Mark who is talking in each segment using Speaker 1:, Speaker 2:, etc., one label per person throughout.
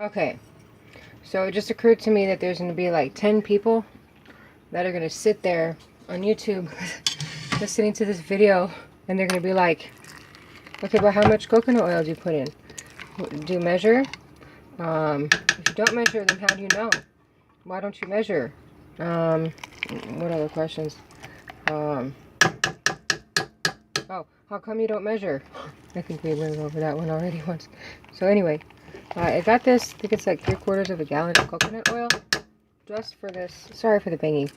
Speaker 1: Okay, so it just occurred to me that there's going to be like 10 people that are going to sit there on YouTube listening to this video, and they're going to be like, okay, but how much coconut oil do you put in? Do you measure? If you don't measure, then how do you know? Why don't you measure? What other questions? Oh, how come you don't measure? I think we went over that one already once. So anyway, I got this, I think it's like 3/4 of a gallon of coconut oil, just for this. Sorry for the banging.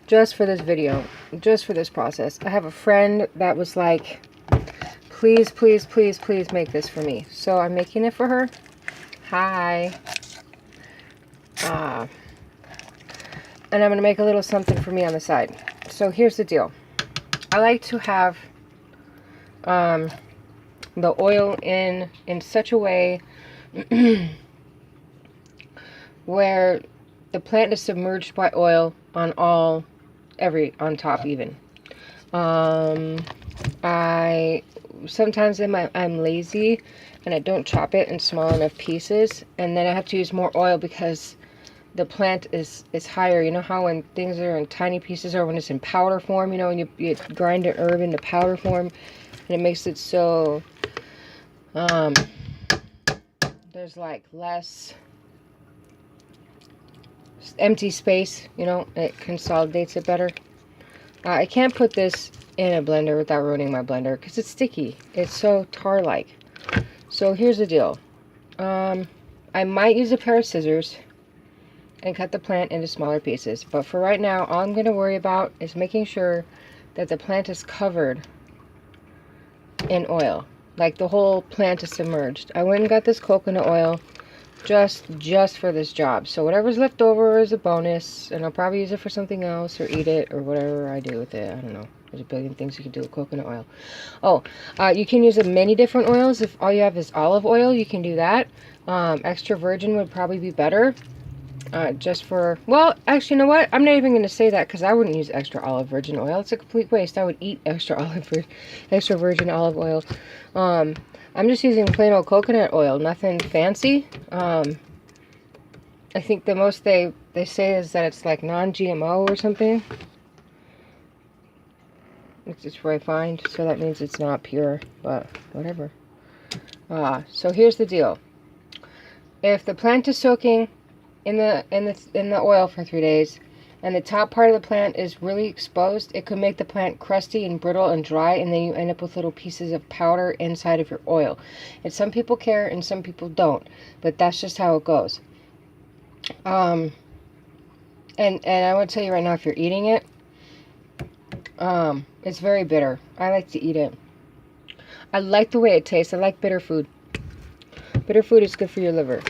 Speaker 1: Just for this video, just for this process. I have a friend that was like, please, please, please, please make this for me. So I'm making it for her. Hi. And I'm going to make a little something for me on the side. So here's the deal. I like to have the oil in such a way where the plant is submerged by oil on on top even. I sometimes I'm lazy and I don't chop it in small enough pieces, and then I have to use more oil because the plant is higher. You know how when things are in tiny pieces, or when it's in powder form, you know, when you grind an herb into powder form, and it makes it so there's like less empty space, you know, it consolidates it better. I can't put this in a blender without ruining my blender because it's sticky. It's so tar-like. So here's the deal. I might use a pair of scissors and cut the plant into smaller pieces, but for right now, all I'm going to worry about is making sure that the plant is covered in oil, like the whole plant is submerged. I went and got this coconut oil just for this job, so whatever's left over is a bonus, and I'll probably use it for something else or eat it or whatever I do with it. I don't know, there's a billion things you can do with coconut oil. Oh, you can use many different oils. If all you have is olive oil, you can do that. Extra virgin would probably be better. Just for, well, actually, you know what? I'm not even going to say that because I wouldn't use extra olive virgin oil. It's a complete waste. I would eat extra virgin olive oil. I'm just using plain old coconut oil, nothing fancy. I think the most they say is that it's like non-GMO or something. It's just refined, so that means it's not pure, but whatever. So here's the deal. If the plant is soaking in the oil for 3 days, and the top part of the plant is really exposed, it could make the plant crusty and brittle and dry, and then you end up with little pieces of powder inside of your oil. And some people care and some people don't, but that's just how it goes. And I want to tell you right now, if you're eating it, it's very bitter. I like to eat it. I like the way it tastes. I like bitter food. Bitter food is good for your liver.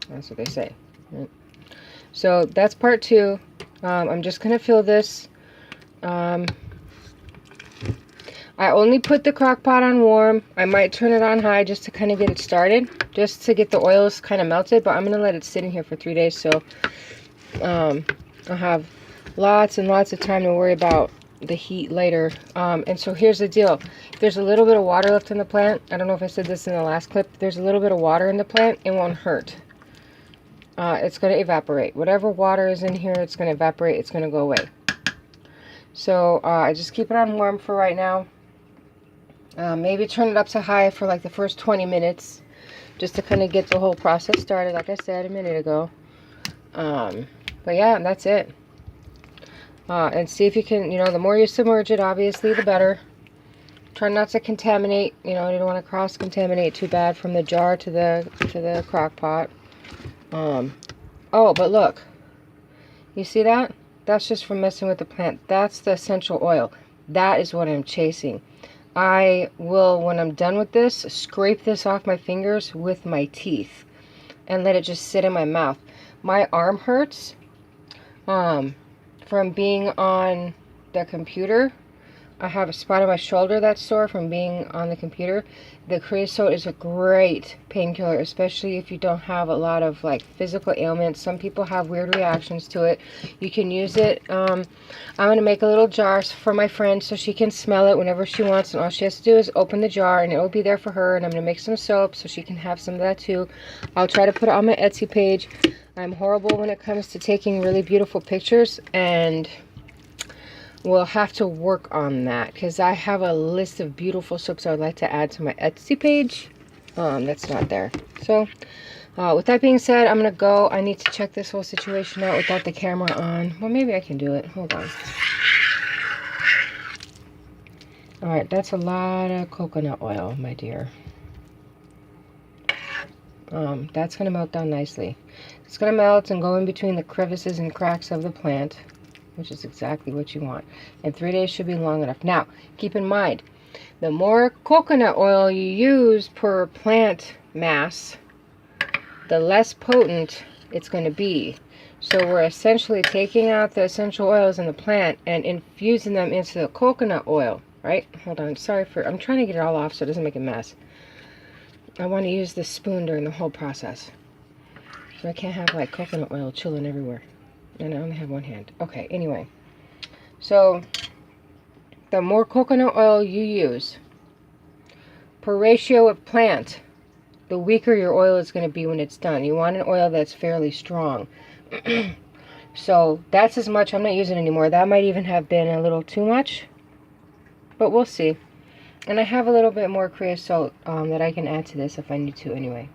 Speaker 1: That's what they say. Right. So that's part 2. I'm just going to fill this. I only put the crock pot on warm. I might turn it on high just to kind of get it started, just to get the oils kind of melted, but I'm going to let it sit in here for 3 days, so I'll have lots and lots of time to worry about the heat later. And so here's the deal. If there's a little bit of water left in the plant, I don't know if I said this in the last clip, if there's a little bit of water in the plant, it won't hurt. It's going to evaporate. Whatever water is in here, it's going to evaporate. It's going to go away. So I just keep it on warm for right now. Maybe turn it up to high for like the first 20 minutes, just to kind of get the whole process started, like I said a minute ago. But yeah, that's it. And see if you can, you know, the more you submerge it, obviously, the better. Try not to contaminate, you know, you don't want to cross-contaminate too bad from the jar to the crock pot. Oh, but look. You see that? That's just from messing with the plant. That's the essential oil. That is what I'm chasing. I will, when I'm done with this, scrape this off my fingers with my teeth and let it just sit in my mouth. My arm hurts from being on the computer I have a spot on my shoulder that's sore from being on the computer, the creosote is a great painkiller, especially if you don't have a lot of like physical ailments. Some people have weird reactions to it. You can use it. I'm going to make a little jar for my friend so she can smell it whenever she wants, and all she has to do is open the jar and it will be there for her. And I'm going to make some soap so she can have some of that too. I'll try to put it on my Etsy page. I'm horrible when it comes to taking really beautiful pictures, and we'll have to work on that because I have a list of beautiful soaps I would like to add to my Etsy page. That's not there. So with that being said, I'm gonna go. I need to check this whole situation out without the camera on. Well, maybe I can do it. Hold on. All right, that's a lot of coconut oil, my dear. That's gonna melt down nicely. It's gonna melt and go in between the crevices and cracks of the plant, which is exactly what you want. And 3 days should be long enough. Now, keep in mind, the more coconut oil you use per plant mass, the less potent it's going to be. So we're essentially taking out the essential oils in the plant and infusing them into the coconut oil, right? Hold on, I'm trying to get it all off so it doesn't make a mess. I want to use this spoon during the whole process, so I can't have like coconut oil chilling everywhere. And I only have one hand. Okay, anyway. So, the more coconut oil you use per ratio of plant, the weaker your oil is going to be when it's done. You want an oil that's fairly strong. So, that's as much. I'm not using anymore. That might even have been a little too much. But we'll see. And I have a little bit more creosote that I can add to this if I need to anyway.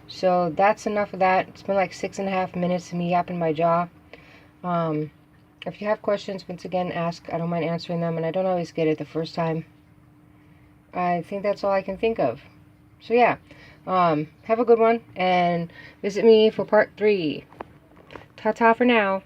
Speaker 1: So, that's enough of that. It's been like 6.5 minutes of me yapping my jaw. If you have questions, once again, ask. I don't mind answering them, and I don't always get it the first time. I think that's all I can think of. So yeah, have a good one, and visit me for part 3. Ta-ta for now.